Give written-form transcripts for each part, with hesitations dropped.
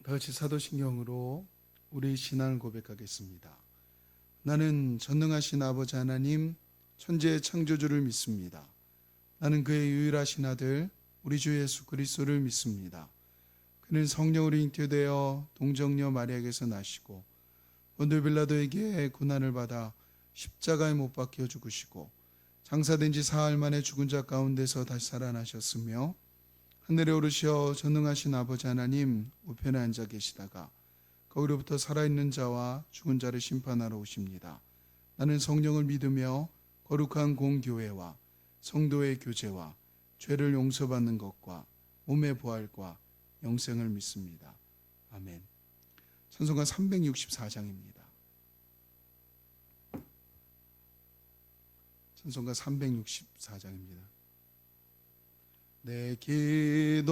다 같이 사도신경으로 우리 신앙을 고백하겠습니다. 나는 전능하신 아버지 하나님 천지의 창조주를 믿습니다. 나는 그의 유일하신 아들 우리 주 예수 그리스도를 믿습니다. 그는 성령으로 잉태되어 동정녀 마리아에게서 나시고 본들 빌라도에게 고난을 받아 십자가에 못 박혀 죽으시고 장사된 지 사흘 만에 죽은 자 가운데서 다시 살아나셨으며 하늘에 오르시어 전능하신 아버지 하나님 우편에 앉아 계시다가 거기로부터 살아있는 자와 죽은 자를 심판하러 오십니다. 나는 성령을 믿으며 거룩한 공교회와 성도의 교제와 죄를 용서받는 것과 몸의 부활과 영생을 믿습니다. 아멘. 찬송가 364장입니다. 찬송가 364장입니다. 내 기도하는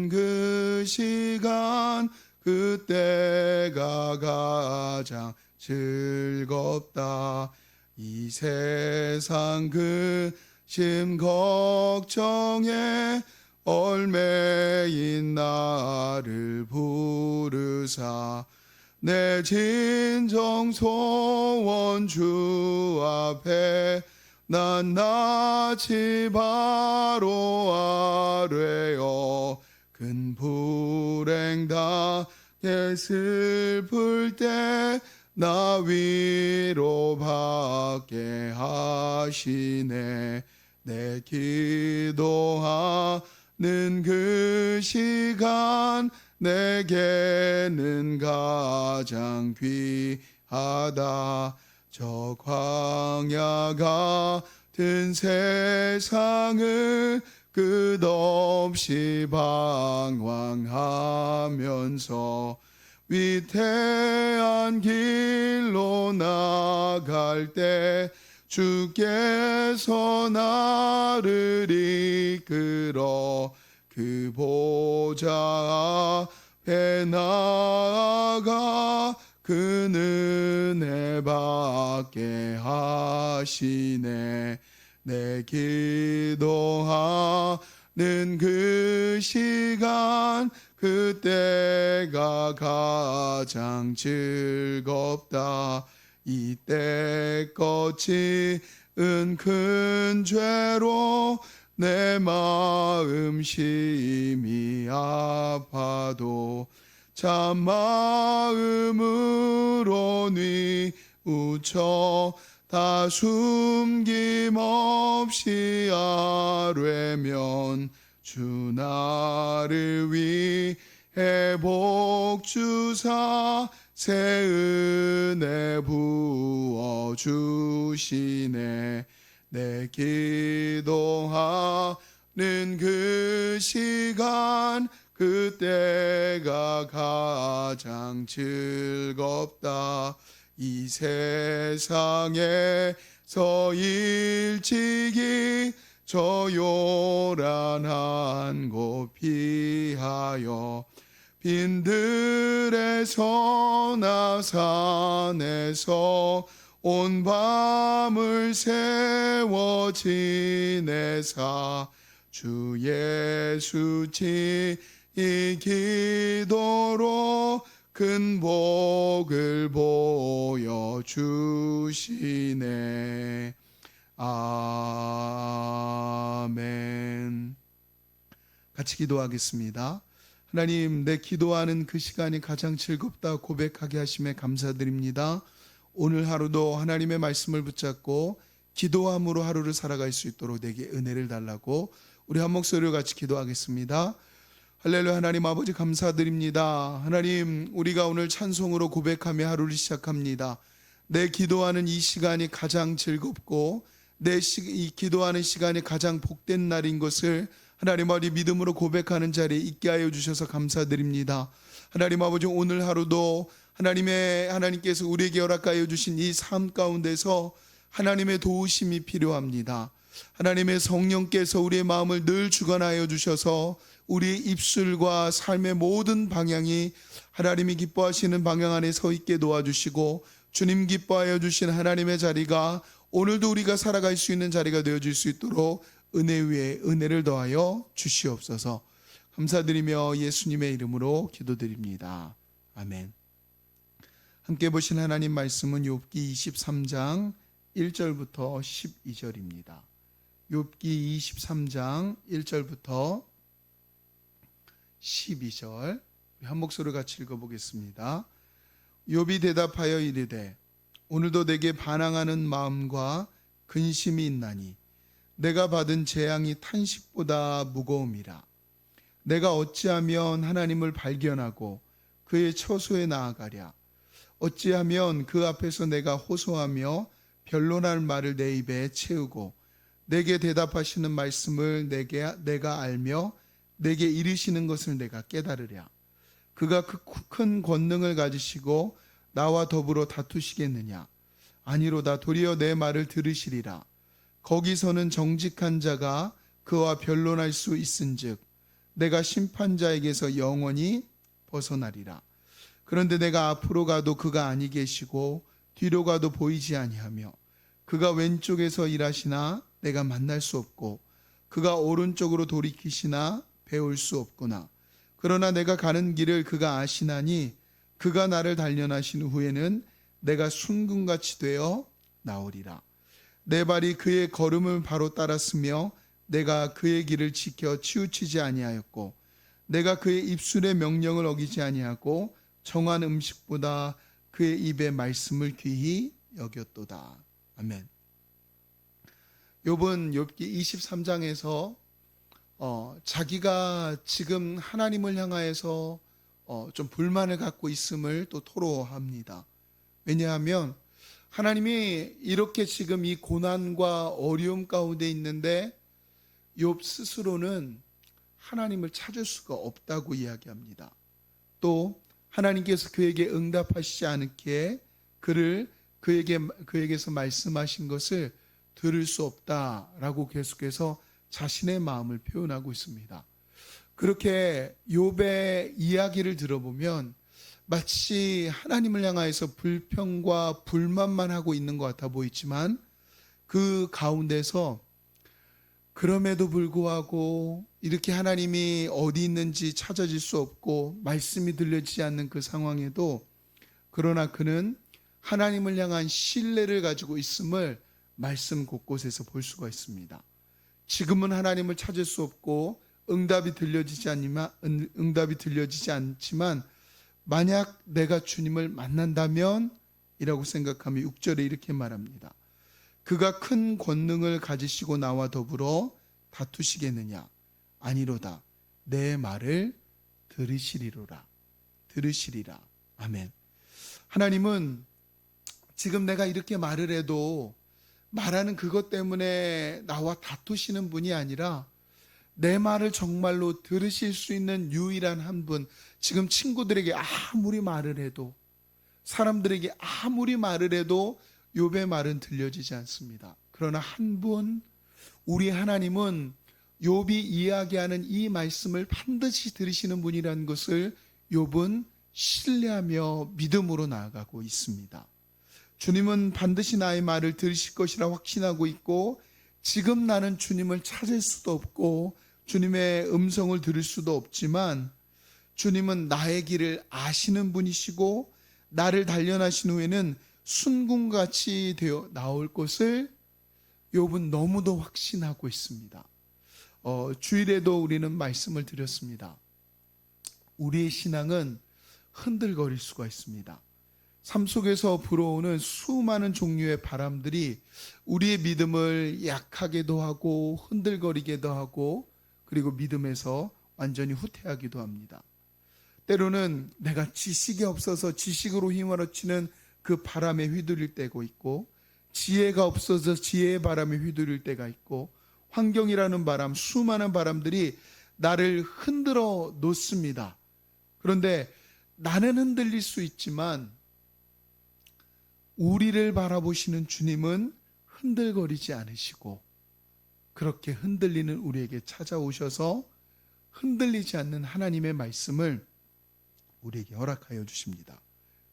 그 시간 그때가 가장 즐겁다. 이 세상 근심 걱정에 얼매인 나를 부르사 내 진정 소원 주 앞에 낱낱이 바로 아뢰어 큰 불행 당해 슬플 때 나 위로받게 하시네. 내 기도하는 그 시간 내게는 가장 귀하다. 저 광야 같은 세상을 끝없이 방황하면서 위태한 길로 나갈 때 주께서 나를 이끌어 그 보좌 앞에 나아가 그 은혜 받게 하시네. 내 기도하는 그 시간 그때가 가장 즐겁다. 이때 거치은 큰 죄로 내 마음 심히 아파도 참 마음으로 뉘우쳐 다 숨김없이 아뢰면 주 나를 위해 복 주사 새 은혜 부어 주시네. 내 기도하는 그 시간 그때가 가장 즐겁다. 이 세상에서 일찍이 저 요란한 곳 피하여 빈들에서나 산에서 온 밤을 세워 지내사 주 예수 이 기도로 큰 복을 보여주시네. 아멘. 같이 기도하겠습니다. 하나님, 내 기도하는 그 시간이 가장 즐겁다 고백하게 하심에 감사드립니다. 오늘 하루도 하나님의 말씀을 붙잡고 기도함으로 하루를 살아갈 수 있도록 내게 은혜를 달라고 우리 한 목소리로 같이 기도하겠습니다. 할렐루야. 하나님 아버지 감사드립니다. 하나님, 우리가 오늘 찬송으로 고백하며 하루를 시작합니다. 내 기도하는 이 시간이 가장 즐겁고 이 기도하는 시간이 가장 복된 날인 것을 하나님 아버지 믿음으로 고백하는 자리에 있게 하여 주셔서 감사드립니다. 하나님 아버지, 오늘 하루도 하나님께서 우리에게 허락하여 주신 이 삶 가운데서 하나님의 도우심이 필요합니다. 하나님의 성령께서 우리의 마음을 늘 주관하여 주셔서 우리의 입술과 삶의 모든 방향이 하나님이 기뻐하시는 방향 안에 서 있게 도와주시고 주님 기뻐하여 주신 하나님의 자리가 오늘도 우리가 살아갈 수 있는 자리가 되어질 수 있도록 은혜 위에 은혜를 더하여 주시옵소서. 감사드리며 예수님의 이름으로 기도드립니다. 아멘. 함께 보신 하나님 말씀은 욥기 23장 1절부터 12절입니다. 욥기 23장 1절부터 12절 한 목소리로 같이 읽어보겠습니다. 욥이 대답하여 이르되 오늘도 내게 반항하는 마음과 근심이 있나니 내가 받은 재앙이 탄식보다 무거움이라. 내가 어찌하면 하나님을 발견하고 그의 처소에 나아가랴. 어찌하면 그 앞에서 내가 호소하며 변론할 말을 내 입에 채우고 내게 대답하시는 말씀을 내가 알며 내게 이르시는 것을 내가 깨달으랴. 그가 그 큰 권능을 가지시고 나와 더불어 다투시겠느냐? 아니로다. 도리어 내 말을 들으시리라. 거기서는 정직한 자가 그와 변론할 수 있은즉 내가 심판자에게서 영원히 벗어나리라. 그런데 내가 앞으로 가도 그가 아니 계시고 뒤로 가도 보이지 아니하며 그가 왼쪽에서 일하시나 내가 만날 수 없고 그가 오른쪽으로 돌이키시나 배울 수 없구나. 그러나 내가 가는 길을 그가 아시나니 그가 나를 단련하신 후에는 내가 순금같이 되어 나오리라. 내 발이 그의 걸음을 바로 따랐으며 내가 그의 길을 지켜 치우치지 아니하였고 내가 그의 입술의 명령을 어기지 아니하고 정한 음식보다 그의 입의 말씀을 귀히 여겼도다. 아멘. 욥은 욥기 23장에서 자기가 지금 하나님을 향하여서 좀 불만을 갖고 있음을 또 토로합니다. 왜냐하면 하나님이 이렇게 지금 이 고난과 어려움 가운데 있는데 욥 스스로는 하나님을 찾을 수가 없다고 이야기합니다. 또 하나님께서 그에게 응답하시지 않기에 그에게서 말씀하신 것을 들을 수 없다라고 계속해서 자신의 마음을 표현하고 있습니다. 그렇게 욥의 이야기를 들어보면 마치 하나님을 향하여서 불평과 불만만 하고 있는 것 같아 보이지만 그 가운데서 그럼에도 불구하고 이렇게 하나님이 어디 있는지 찾아질 수 없고 말씀이 들려지지 않는 그 상황에도 그러나 그는 하나님을 향한 신뢰를 가지고 있음을 말씀 곳곳에서 볼 수가 있습니다. 지금은 하나님을 찾을 수 없고 응답이 들려지지 않지만 만약 내가 주님을 만난다면 이라고 생각하며 6절에 이렇게 말합니다. 그가 큰 권능을 가지시고 나와 더불어 다투시겠느냐? 아니로다. 내 말을 들으시리라. 아멘. 하나님은 지금 내가 이렇게 말을 해도 말하는 그것 때문에 나와 다투시는 분이 아니라 내 말을 정말로 들으실 수 있는 유일한 한 분. 지금 친구들에게 아무리 말을 해도 사람들에게 아무리 말을 해도 욥의 말은 들려지지 않습니다. 그러나 한 분, 우리 하나님은 욥이 이야기하는 이 말씀을 반드시 들으시는 분이라는 것을 욥은 신뢰하며 믿음으로 나아가고 있습니다. 주님은 반드시 나의 말을 들으실 것이라 확신하고 있고 지금 나는 주님을 찾을 수도 없고 주님의 음성을 들을 수도 없지만 주님은 나의 길을 아시는 분이시고 나를 단련하신 후에는 순금같이 되어 나올 것을 욥은 너무도 확신하고 있습니다. 주일에도 우리는 말씀을 드렸습니다. 우리의 신앙은 흔들거릴 수가 있습니다. 삶 속에서 불어오는 수많은 종류의 바람들이 우리의 믿음을 약하게도 하고 흔들거리게도 하고 그리고 믿음에서 완전히 후퇴하기도 합니다. 때로는 내가 지식이 없어서 지식으로 휘몰아치는 그 바람에 휘둘릴 때가 있고 지혜가 없어서 지혜의 바람에 휘둘릴 때가 있고 환경이라는 바람, 수많은 바람들이 나를 흔들어 놓습니다. 그런데 나는 흔들릴 수 있지만 우리를 바라보시는 주님은 흔들거리지 않으시고 그렇게 흔들리는 우리에게 찾아오셔서 흔들리지 않는 하나님의 말씀을 우리에게 허락하여 주십니다.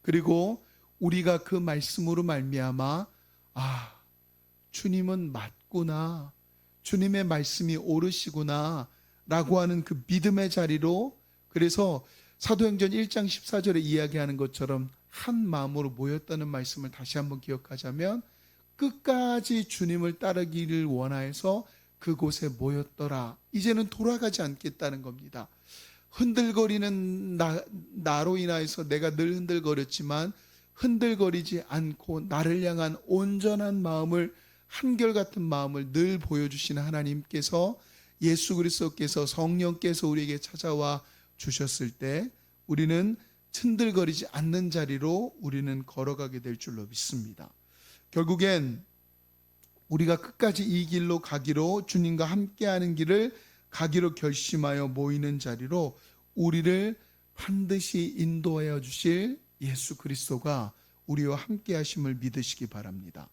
그리고 우리가 그 말씀으로 말미암아 주님은 맞구나, 주님의 말씀이 옳으시구나 라고 하는 그 믿음의 자리로, 그래서 사도행전 1장 14절에 이야기하는 것처럼 한 마음으로 모였다는 말씀을 다시 한번 기억하자면 끝까지 주님을 따르기를 원하여서 그곳에 모였더라. 이제는 돌아가지 않겠다는 겁니다. 흔들거리는 나로 인하여서 내가 늘 흔들거렸지만 흔들거리지 않고 나를 향한 온전한 마음을, 한결같은 마음을 늘 보여주시는 하나님께서, 예수 그리스도께서, 성령께서 우리에게 찾아와 주셨을 때 우리는 흔들거리지 않는 자리로 우리는 걸어가게 될 줄로 믿습니다. 결국엔 우리가 끝까지 이 길로 가기로, 주님과 함께하는 길을 가기로 결심하여 모이는 자리로 우리를 반드시 인도하여 주실 예수 그리스도가 우리와 함께 하심을 믿으시기 바랍니다.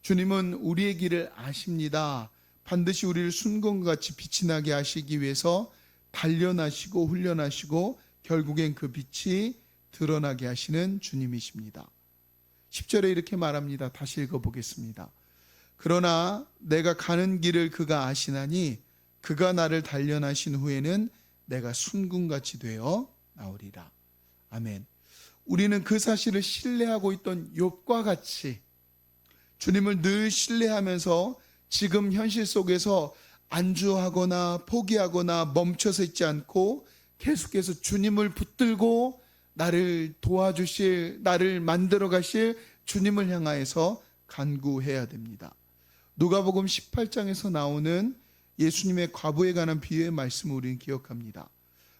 주님은 우리의 길을 아십니다. 반드시 우리를 순금과 같이 빛이 나게 하시기 위해서 단련하시고 훈련하시고 결국엔 그 빛이 드러나게 하시는 주님이십니다. 10절에 이렇게 말합니다. 다시 읽어보겠습니다. 그러나 내가 가는 길을 그가 아시나니 그가 나를 단련하신 후에는 내가 순금같이 되어 나오리라. 아멘. 우리는 그 사실을 신뢰하고 있던 욥과 같이 주님을 늘 신뢰하면서 지금 현실 속에서 안주하거나 포기하거나 멈춰서 있지 않고 계속해서 주님을 붙들고 나를 도와주실, 나를 만들어 가실 주님을 향하여서 간구해야 됩니다. 누가복음 18장에서 나오는 예수님의 과부에 관한 비유의 말씀을 우리는 기억합니다.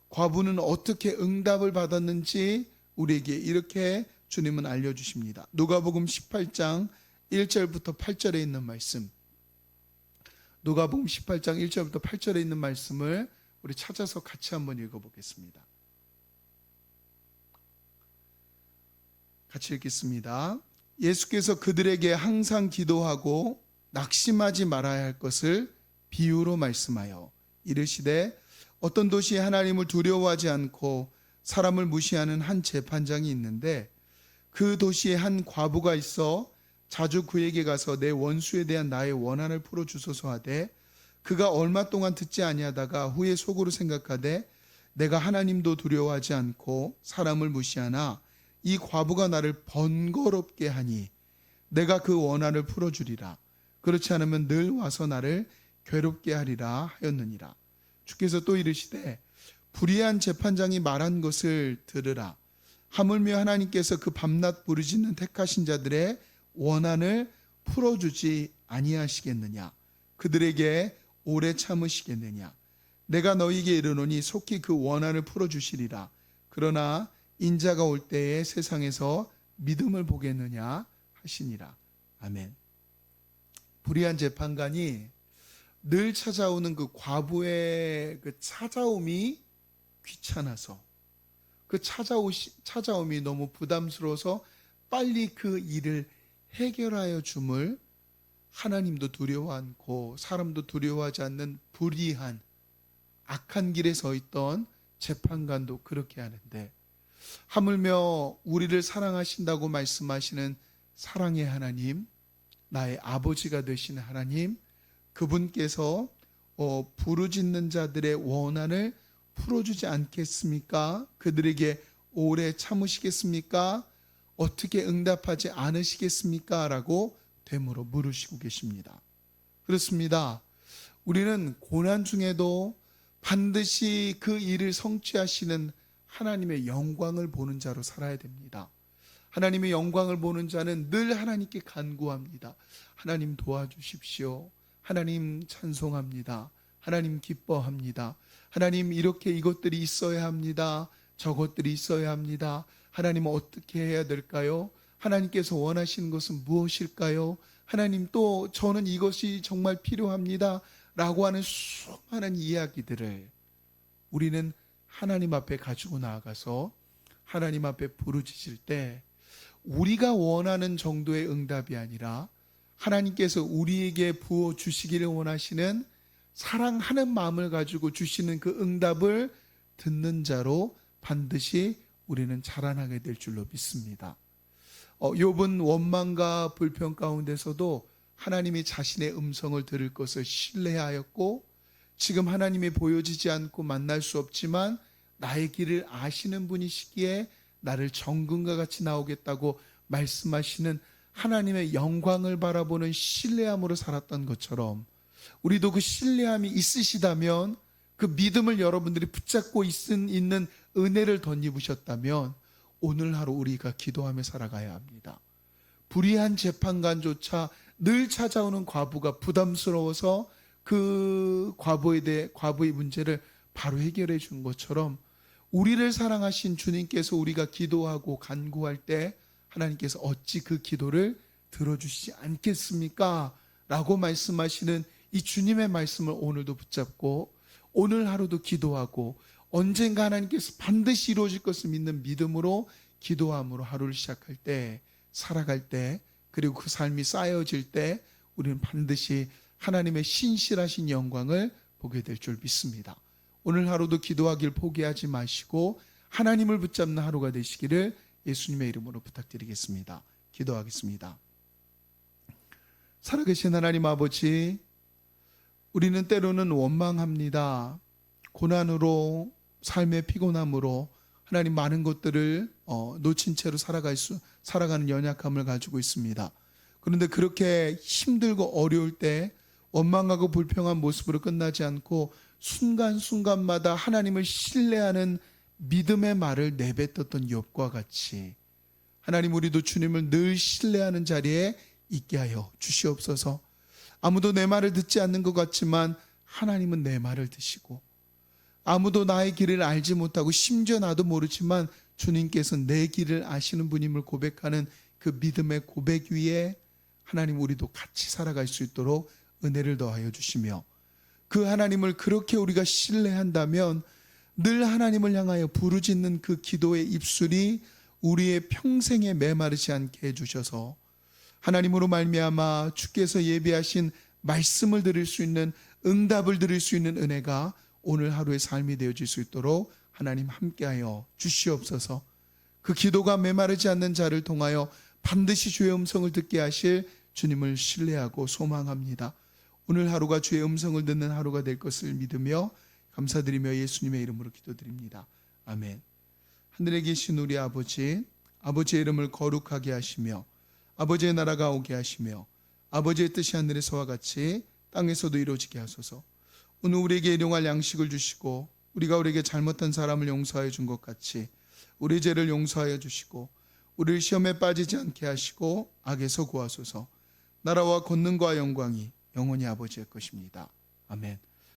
과부는 어떻게 응답을 받았는지 우리에게 이렇게 주님은 알려주십니다. 누가복음 18장 1절부터 8절에 있는 말씀, 누가복음 18장 1절부터 8절에 있는 말씀을 우리 찾아서 같이 한번 읽어보겠습니다. 같이 읽겠습니다. 예수께서 그들에게 항상 기도하고 낙심하지 말아야 할 것을 비유로 말씀하여 이르시되, 어떤 도시에 하나님을 두려워하지 않고 사람을 무시하는 한 재판장이 있는데 그 도시에 한 과부가 있어 자주 그에게 가서 내 원수에 대한 나의 원한을 풀어주소서 하되, 그가 얼마 동안 듣지 아니하다가 후에 속으로 생각하되 내가 하나님도 두려워하지 않고 사람을 무시하나 이 과부가 나를 번거롭게 하니 내가 그 원한을 풀어주리라. 그렇지 않으면 늘 와서 나를 괴롭게 하리라 하였느니라. 주께서 또 이르시되, 불의한 재판장이 말한 것을 들으라. 하물며 하나님께서 그 밤낮 부르짖는 택하신 자들의 원한을 풀어주지 아니하시겠느냐? 그들에게 오래 참으시겠느냐? 내가 너희에게 이르노니 속히 그 원한을 풀어주시리라. 그러나 인자가 올 때에 세상에서 믿음을 보겠느냐 하시니라. 아멘. 불의한 재판관이 늘 찾아오는 그 과부의 그 찾아옴이 귀찮아서, 그 찾아옴이 너무 부담스러워서 빨리 그 일을 해결하여 줌을 하나님도 두려워 않고 사람도 두려워하지 않는 불의한 악한 길에 서 있던 재판관도 그렇게 하는데, 하물며 우리를 사랑하신다고 말씀하시는 사랑의 하나님, 나의 아버지가 되시는 하나님, 그분께서 부르짖는 자들의 원한을 풀어주지 않겠습니까? 그들에게 오래 참으시겠습니까? 어떻게 응답하지 않으시겠습니까? 라고 되물어 물으시고 계십니다. 그렇습니다. 우리는 고난 중에도 반드시 그 일을 성취하시는 하나님의 영광을 보는 자로 살아야 됩니다. 하나님의 영광을 보는 자는 늘 하나님께 간구합니다. 하나님 도와주십시오. 하나님 찬송합니다. 하나님 기뻐합니다. 하나님 이렇게 이것들이 있어야 합니다. 저것들이 있어야 합니다. 하나님 어떻게 해야 될까요? 하나님께서 원하시는 것은 무엇일까요? 하나님 또 저는 이것이 정말 필요합니다. 라고 하는 수많은 이야기들을 우리는 하나님 앞에 가지고 나아가서 하나님 앞에 부르짖을 때 우리가 원하는 정도의 응답이 아니라 하나님께서 우리에게 부어주시기를 원하시는 사랑하는 마음을 가지고 주시는 그 응답을 듣는 자로 반드시 우리는 자라나게 될 줄로 믿습니다. 욥은 원망과 불평 가운데서도 하나님이 자신의 음성을 들을 것을 신뢰하였고 지금 하나님이 보여지지 않고 만날 수 없지만 나의 길을 아시는 분이시기에 나를 정금과 같이 나오겠다고 말씀하시는 하나님의 영광을 바라보는 신뢰함으로 살았던 것처럼 우리도 그 신뢰함이 있으시다면, 그 믿음을 여러분들이 붙잡고 있는 은혜를 덧입으셨다면 오늘 하루 우리가 기도하며 살아가야 합니다. 불의한 재판관조차 늘 찾아오는 과부가 부담스러워서 그 과부의 문제를 바로 해결해 준 것처럼 우리를 사랑하신 주님께서 우리가 기도하고 간구할 때 하나님께서 어찌 그 기도를 들어주시지 않겠습니까? 라고 말씀하시는 이 주님의 말씀을 오늘도 붙잡고 오늘 하루도 기도하고 언젠가 하나님께서 반드시 이루어질 것을 믿는 믿음으로 기도함으로 하루를 시작할 때, 살아갈 때, 그리고 그 삶이 쌓여질 때 우리는 반드시 하나님의 신실하신 영광을 보게 될 줄 믿습니다. 오늘 하루도 기도하길 포기하지 마시고 하나님을 붙잡는 하루가 되시기를 예수님의 이름으로 부탁드리겠습니다. 기도하겠습니다. 살아계신 하나님 아버지, 우리는 때로는 원망합니다. 고난으로, 삶의 피곤함으로 하나님 많은 것들을 놓친 채로 살아가는 연약함을 가지고 있습니다. 그런데 그렇게 힘들고 어려울 때 원망하고 불평한 모습으로 끝나지 않고 순간순간마다 하나님을 신뢰하는 믿음의 말을 내뱉었던 욥과 같이 하나님, 우리도 주님을 늘 신뢰하는 자리에 있게 하여 주시옵소서. 아무도 내 말을 듣지 않는 것 같지만 하나님은 내 말을 듣시고, 아무도 나의 길을 알지 못하고 심지어 나도 모르지만 주님께서 내 길을 아시는 분임을 고백하는 그 믿음의 고백 위에 하나님, 우리도 같이 살아갈 수 있도록 은혜를 더하여 주시며, 그 하나님을 그렇게 우리가 신뢰한다면 늘 하나님을 향하여 부르짖는 그 기도의 입술이 우리의 평생에 메마르지 않게 해주셔서 하나님으로 말미암아 주께서 예비하신 말씀을 들을 수 있는, 응답을 들을 수 있는 은혜가 오늘 하루의 삶이 되어질 수 있도록 하나님 함께하여 주시옵소서. 그 기도가 메마르지 않는 자를 통하여 반드시 주의 음성을 듣게 하실 주님을 신뢰하고 소망합니다. 오늘 하루가 주의 음성을 듣는 하루가 될 것을 믿으며 감사드리며 예수님의 이름으로 기도드립니다. 아멘. 하늘에 계신 우리 아버지, 아버지의 이름을 거룩하게 하시며 아버지의 나라가 오게 하시며 아버지의 뜻이 하늘에서와 같이 땅에서도 이루어지게 하소서. 오늘 우리에게 일용할 양식을 주시고 우리가 우리에게 잘못한 사람을 용서하여 준 것 같이 우리 죄를 용서하여 주시고 우리를 시험에 빠지지 않게 하시고 악에서 구하소서. 나라와 권능과 영광이 영원히 아버지의 것입니다. 아멘.